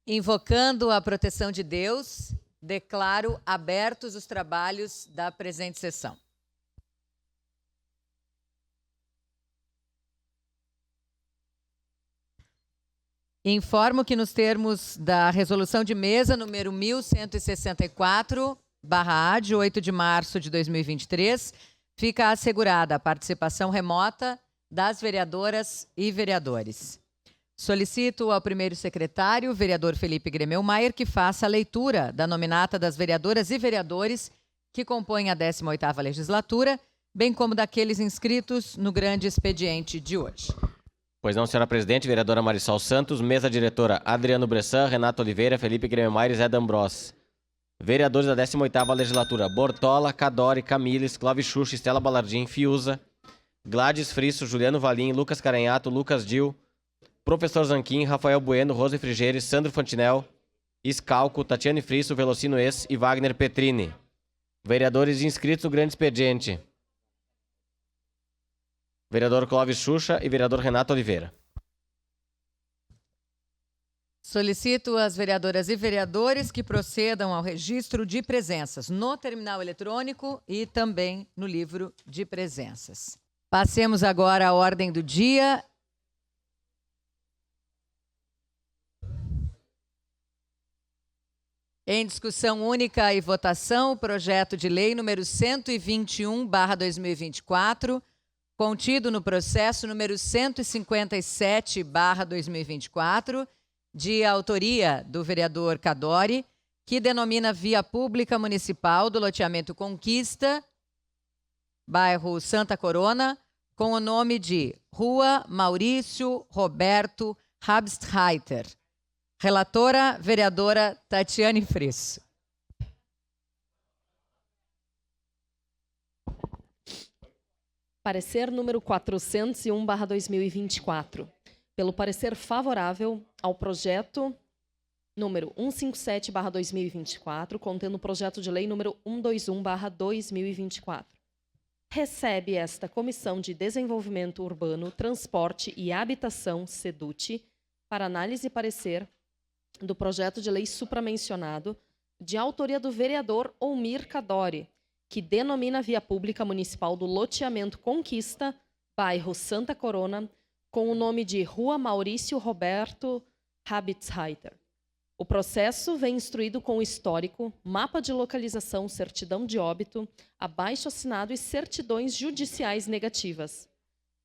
Invocando a proteção de Deus, declaro abertos os trabalhos da presente sessão. Informo que, nos termos da resolução de mesa número 1164/A, de 8 de março de 2023, fica assegurada a participação remota das vereadoras e vereadores. Solicito ao primeiro secretário, vereador Felipe Gremelmaier, que faça a leitura da nominata das vereadoras e vereadores que compõem a 18ª legislatura, bem como daqueles inscritos no grande expediente de hoje. Pois não, senhora presidente, vereadora Marisol Santos, mesa diretora Adriano Bressan, Renato Oliveira, Felipe Gremelmaier e Zé D'Ambros. Vereadores da 18ª legislatura: Bortola, Cadori, Camille, Clóvis Xuxa, Estela Balardim, Fiuza, Gladys Frisso, Juliano Valim, Lucas Caranhato, Lucas Dil, Professor Zanquim, Rafael Bueno, Rose Frigeri, Sandro Fantinel, Scalco, Tatiane Frisso, Velocino Ex e Wagner Petrini. Vereadores inscritos no grande expediente: vereador Clóvis Xuxa e vereador Renato Oliveira. Solicito às vereadoras e vereadores que procedam ao registro de presenças no terminal eletrônico e também no livro de presenças. Passemos agora à ordem do dia. Em discussão única e votação, o projeto de lei número 121/2024, contido no processo número 157/2024, de autoria do vereador Cadori, que denomina via pública municipal do loteamento Conquista, bairro Santa Corona, com o nome de Rua Maurício Roberto Habstreiter. Relatora, vereadora Tatiane Frisso. Parecer número 401/2024. Pelo parecer favorável ao projeto número 157/2024, contendo o projeto de lei número 121/2024. Recebe esta Comissão de Desenvolvimento Urbano, Transporte e Habitação, SEDUT, para análise e parecer do projeto de lei supramencionado, de autoria do vereador Olmir Cadori, que denomina via pública municipal do loteamento Conquista, bairro Santa Corona, com o nome de Rua Maurício Roberto Habstreiter. O processo vem instruído com histórico, mapa de localização, certidão de óbito, abaixo-assinado e certidões judiciais negativas.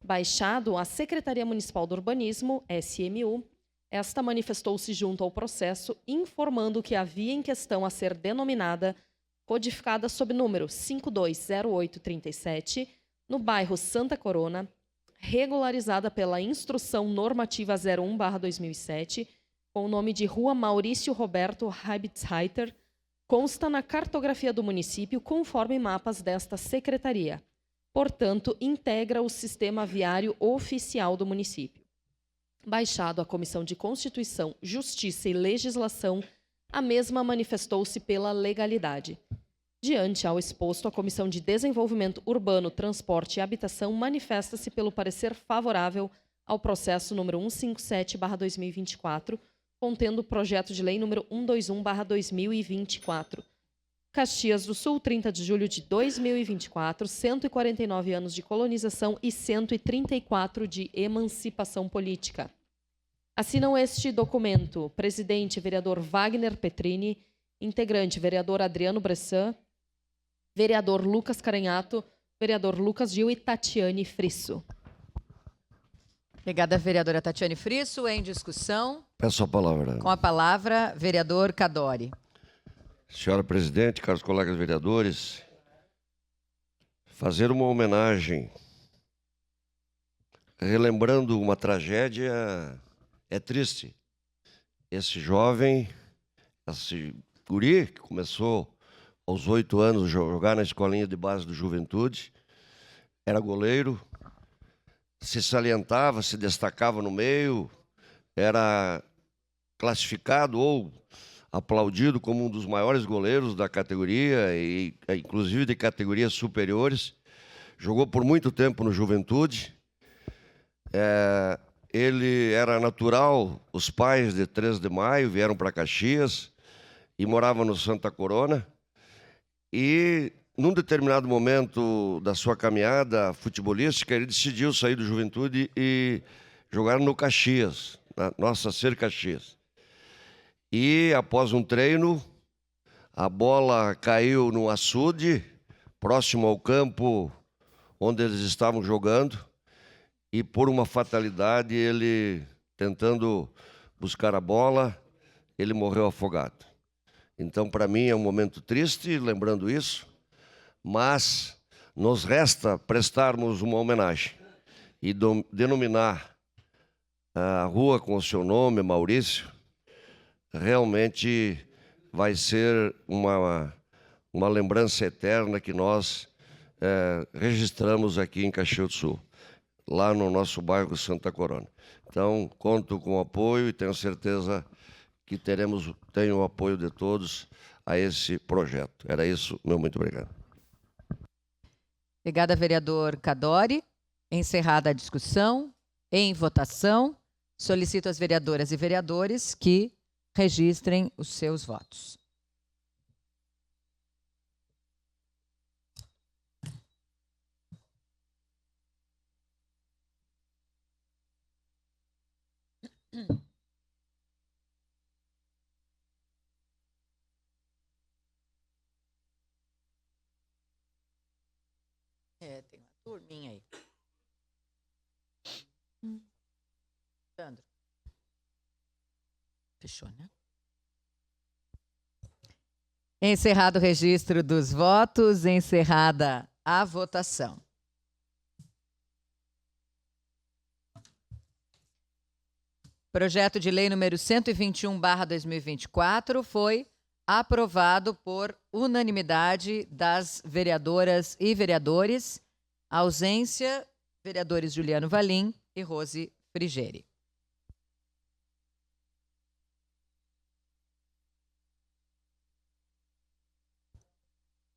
Baixado à Secretaria Municipal do Urbanismo, SMU, esta manifestou-se junto ao processo, informando que a via em questão a ser denominada, codificada sob número 520837, no bairro Santa Corona, regularizada pela Instrução Normativa 01/2007, com o nome de Rua Maurício Roberto Habstreiter, consta na cartografia do município conforme mapas desta secretaria. Portanto, integra o sistema viário oficial do município. Baixado à Comissão de Constituição, Justiça e Legislação, a mesma manifestou-se pela legalidade. Diante ao exposto, a Comissão de Desenvolvimento Urbano, Transporte e Habitação manifesta-se pelo parecer favorável ao processo número 157/2024, contendo o projeto de lei número 121/2024. Caxias do Sul, 30 de julho de 2024, 149 anos de colonização e 134 de emancipação política. Assinam este documento: presidente, vereador Wagner Petrini; integrante, vereador Adriano Bressan; vereador Lucas Caranhato; vereador Lucas Gil e Tatiane Frisso. Obrigada, vereadora Tatiane Frisso. Em discussão. Peço a palavra. Com a palavra, vereador Cadori. Senhora presidente, caros colegas vereadores, fazer uma homenagem, relembrando uma tragédia, é triste. Esse jovem, esse guri, que começou aos 8 anos a jogar na escolinha de base do Juventude, era goleiro, se salientava, se destacava no meio, era classificado ou aplaudido como um dos maiores goleiros da categoria, e inclusive de categorias superiores. Jogou por muito tempo no Juventude. ele era natural, os pais de 3 de Maio vieram para Caxias e moravam no Santa Corona. E, num determinado momento da sua caminhada futebolística, ele decidiu sair do Juventude e jogar no Caxias, na Nossa Ser Caxias. E, após um treino, a bola caiu no açude, próximo ao campo onde eles estavam jogando, e por uma fatalidade, ele, tentando buscar a bola, ele morreu afogado. Então, para mim, é um momento triste, lembrando isso, mas nos resta prestarmos uma homenagem e denominar a rua com o seu nome, Maurício. Realmente vai ser uma lembrança eterna que nós registramos aqui em Caxias do Sul, lá no nosso bairro Santa Corona. Então, conto com o apoio e tenho certeza que tenho o apoio de todos a esse projeto. Era isso, meu muito obrigado. Obrigada, vereador Cadori. Encerrada a discussão, em votação, solicito às vereadoras e vereadores que registrem os seus votos. Tem uma turminha aí. Sandro. Fechou, né? Encerrado o registro dos votos, encerrada a votação. Projeto de lei número 121/2024 foi aprovado por unanimidade das vereadoras e vereadores. Ausência, vereadores Juliano Valim e Rose Frigeri.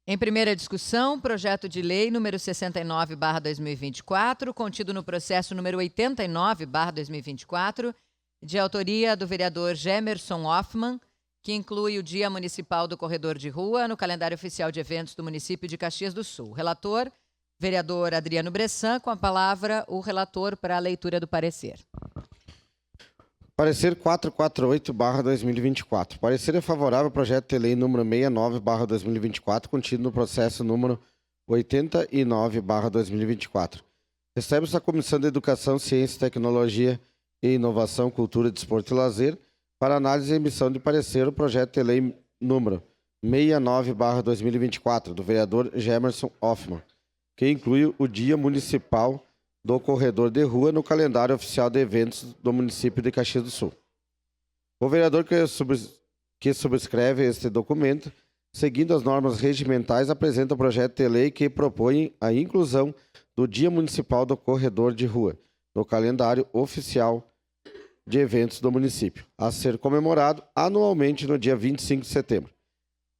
Em primeira discussão, projeto de lei número 69/2024, contido no processo número 89/2024, de autoria do vereador Gemerson Hoffmann, que inclui o Dia Municipal do Corredor de Rua no calendário oficial de eventos do município de Caxias do Sul. Relator, vereador Adriano Bressan. Com a palavra, o relator para a leitura do parecer. Parecer 448/2024. Parecer é favorável ao projeto de lei número 69/2024, contido no processo número 89/2024. Recebe-se a Comissão de Educação, Ciência, Tecnologia e Inovação, Cultura, Desporto e Lazer, para análise e emissão de parecer o projeto de lei número 69/2024, do vereador Gemerson Hoffmann, que inclui o Dia Municipal do Corredor de Rua no calendário oficial de eventos do município de Caxias do Sul. O vereador que subscreve este documento, seguindo as normas regimentais, apresenta o projeto de lei que propõe a inclusão do Dia Municipal do Corredor de Rua no calendário oficial de eventos do município, a ser comemorado anualmente no dia 25 de setembro.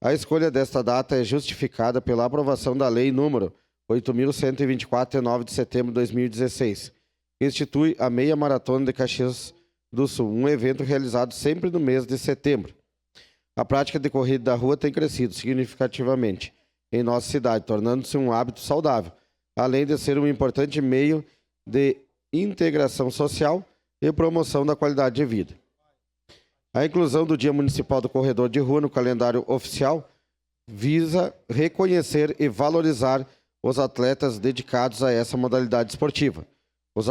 A escolha desta data é justificada pela aprovação da Lei número 8.124, de 9 de setembro de 2016, que institui a Meia Maratona de Caxias do Sul, um evento realizado sempre no mês de setembro. A prática de corrida da rua tem crescido significativamente em nossa cidade, tornando-se um hábito saudável, além de ser um importante meio de integração social e promoção da qualidade de vida. A inclusão do Dia Municipal do Corredor de Rua no calendário oficial visa reconhecer e valorizar os atletas dedicados a essa modalidade esportiva, os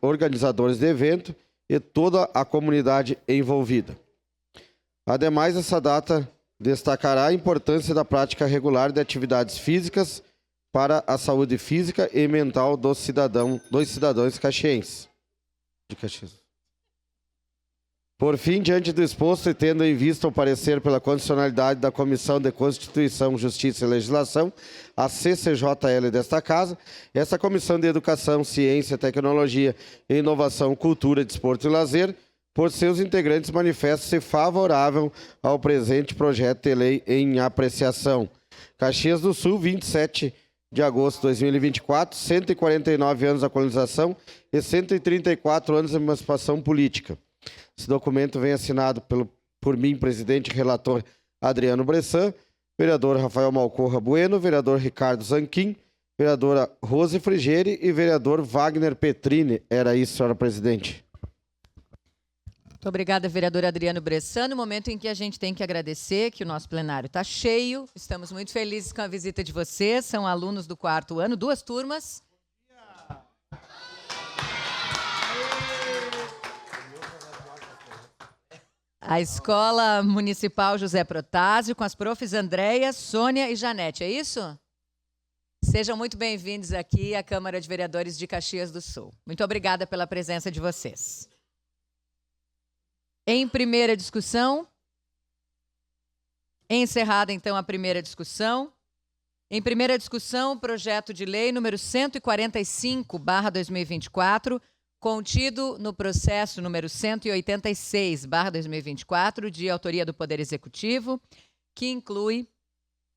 organizadores do evento e toda a comunidade envolvida. Ademais, essa data destacará a importância da prática regular de atividades físicas para a saúde física e mental dos cidadãos caxienses. De Caxias. Por fim, diante do exposto e tendo em vista o parecer pela constitucionalidade da Comissão de Constituição, Justiça e Legislação, a CCJL desta Casa, essa Comissão de Educação, Ciência, Tecnologia, Inovação, Cultura, Desporto e Lazer, por seus integrantes, manifesta-se favorável ao presente projeto de lei em apreciação. Caxias do Sul, 27 de agosto de 2024, 149 anos da colonização e 134 anos da emancipação política. Esse documento vem assinado por mim, presidente e relator Adriano Bressan, vereador Rafael Malcorra Bueno, vereador Ricardo Zanquim, vereadora Rose Frigieri e vereador Wagner Petrini. Era isso, senhora presidente. Muito obrigada, vereador Adriano Bressan. No momento em que a gente tem que agradecer que o nosso plenário está cheio, estamos muito felizes com a visita de vocês, são alunos do 4º ano, 2 turmas. A Escola Municipal José Protásio, com as profs Andréia, Sônia e Janete, é isso? Sejam muito bem-vindos aqui à Câmara de Vereadores de Caxias do Sul. Muito obrigada pela presença de vocês. Em primeira discussão, encerrada então a primeira discussão. Em primeira discussão, o projeto de lei número 145/2024, contido no processo número 186/2024, de autoria do Poder Executivo, que inclui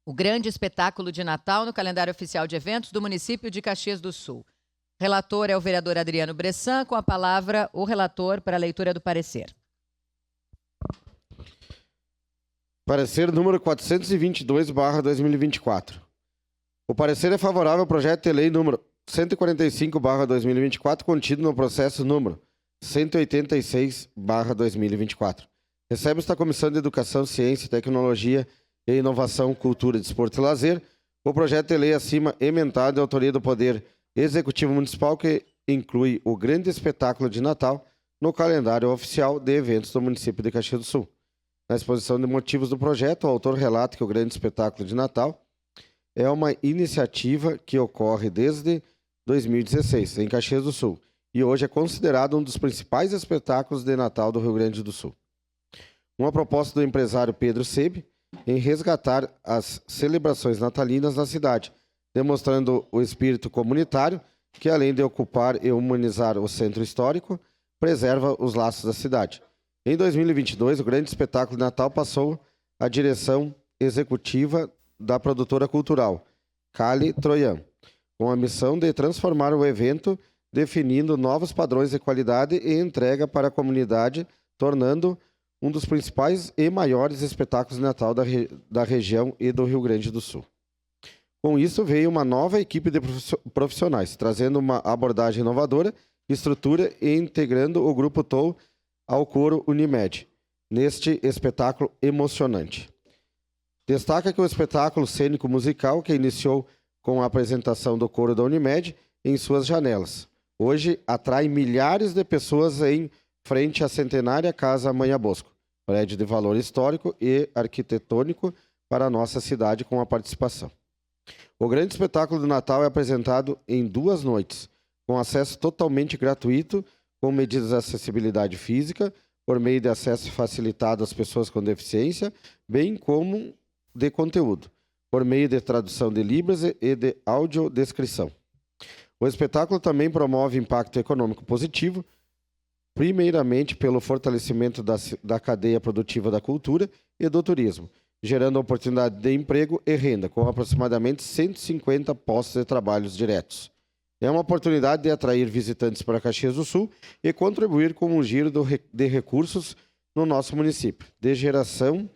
o grande espetáculo de Natal no calendário oficial de eventos do município de Caxias do Sul. Relator é o vereador Adriano Bressan, com a palavra o relator para a leitura do parecer. Parecer número 422/2024. O parecer é favorável ao projeto de lei número 145/2024, contido no processo número 186/2024. Recebe esta Comissão de Educação, Ciência, Tecnologia e Inovação, Cultura, Desporto e Lazer o projeto de lei acima emendado de autoria do Poder Executivo Municipal, que inclui o grande espetáculo de Natal no calendário oficial de eventos do município de Caxias do Sul. Na exposição de motivos do projeto, o autor relata que o grande espetáculo de Natal é uma iniciativa que ocorre desde 2016, em Caxias do Sul, e hoje é considerado um dos principais espetáculos de Natal do Rio Grande do Sul. Uma proposta do empresário Pedro Sebe em resgatar as celebrações natalinas na cidade, demonstrando o espírito comunitário que, além de ocupar e humanizar o centro histórico, preserva os laços da cidade. Em 2022, o grande espetáculo de Natal passou à direção executiva da produtora cultural, Cali Troian, com a missão de transformar o evento, definindo novos padrões de qualidade e entrega para a comunidade, tornando um dos principais e maiores espetáculos de Natal da região e do Rio Grande do Sul. Com isso, veio uma nova equipe de profissionais, trazendo uma abordagem inovadora, estrutura e integrando o Grupo TOU ao coro Unimed, neste espetáculo emocionante. Destaca que o espetáculo cênico musical, que iniciou com a apresentação do coro da Unimed em suas janelas, hoje atrai milhares de pessoas em frente à centenária Casa Manha Bosco, prédio de valor histórico e arquitetônico para a nossa cidade, com a participação. O grande espetáculo do Natal é apresentado em 2 noites, com acesso totalmente gratuito, com medidas de acessibilidade física, por meio de acesso facilitado às pessoas com deficiência, bem como de conteúdo, por meio de tradução de Libras e de audiodescrição. O espetáculo também promove impacto econômico positivo, primeiramente pelo fortalecimento da cadeia produtiva da cultura e do turismo, gerando oportunidade de emprego e renda, com aproximadamente 150 postos de trabalho diretos. É uma oportunidade de atrair visitantes para Caxias do Sul e contribuir com um giro de recursos no nosso município, de geração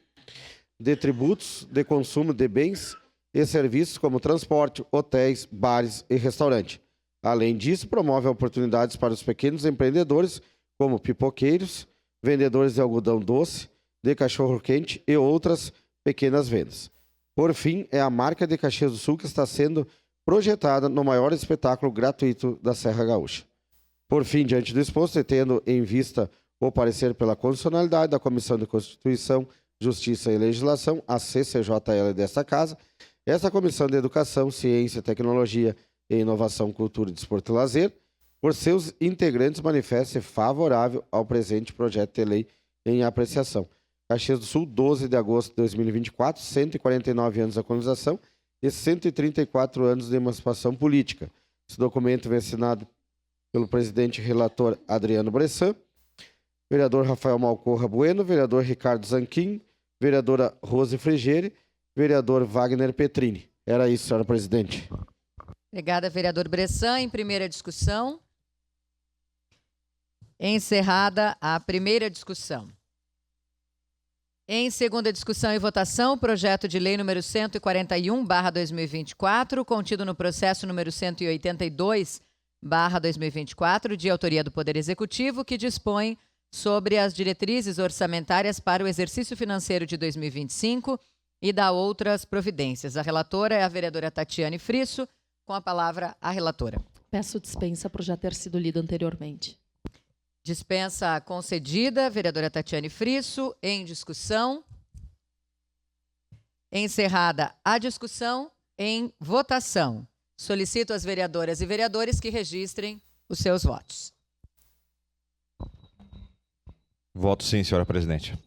de tributos, de consumo de bens e serviços como transporte, hotéis, bares e restaurante. Além disso, promove oportunidades para os pequenos empreendedores, como pipoqueiros, vendedores de algodão doce, de cachorro-quente e outras pequenas vendas. Por fim, é a marca de Caxias do Sul que está sendo projetada no maior espetáculo gratuito da Serra Gaúcha. Por fim, diante do exposto, e tendo em vista o parecer pela constitucionalidade da Comissão de Constituição, Justiça e Legislação, a CCJL desta Casa, esta Comissão de Educação, Ciência, Tecnologia e Inovação, Cultura, Desporto e Lazer, por seus integrantes, manifesta-se favorável ao presente projeto de lei em apreciação. Caxias do Sul, 12 de agosto de 2024, 149 anos da colonização e 134 anos de emancipação política. Esse documento vem assinado pelo presidente e relator Adriano Bressan, vereador Rafael Malcorra Bueno, vereador Ricardo Zanquim, vereadora Rose Frigieri, vereador Wagner Petrini. Era isso, senhora presidente. Obrigada, vereador Bressan. Em primeira discussão. Encerrada a primeira discussão. Em segunda discussão e votação, o projeto de lei número 141/2024, contido no processo número 182/2024, de autoria do Poder Executivo, que dispõe sobre as diretrizes orçamentárias para o exercício financeiro de 2025 e dá outras providências. A relatora é a vereadora Tatiane Frisso. Com a palavra, a relatora. Peço dispensa por já ter sido lido anteriormente. Dispensa concedida, vereadora Tatiane Frisso. Em discussão. Encerrada a discussão, em votação. Solicito às vereadoras e vereadores que registrem os seus votos. Voto sim, senhora presidente.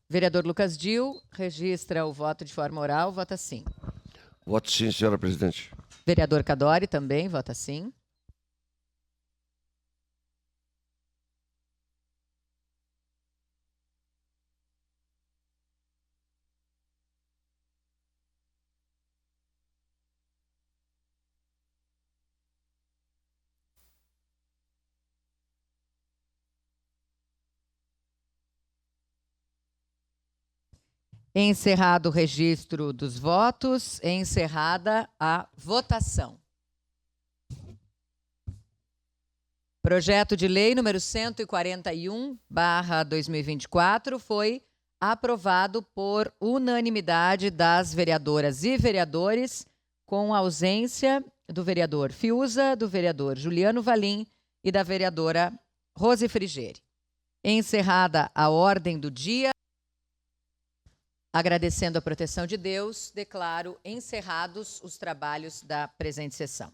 Vereador Lucas Dil registra o voto de forma oral, vota sim. Voto sim, senhora presidente. Vereador Cadori também vota sim. Encerrado o registro dos votos, encerrada a votação. Projeto de lei número 141/2024 foi aprovado por unanimidade das vereadoras e vereadores, com a ausência do vereador Fiuza, do vereador Juliano Valim e da vereadora Rose Frigeri. Encerrada a ordem do dia, agradecendo a proteção de Deus, declaro encerrados os trabalhos da presente sessão.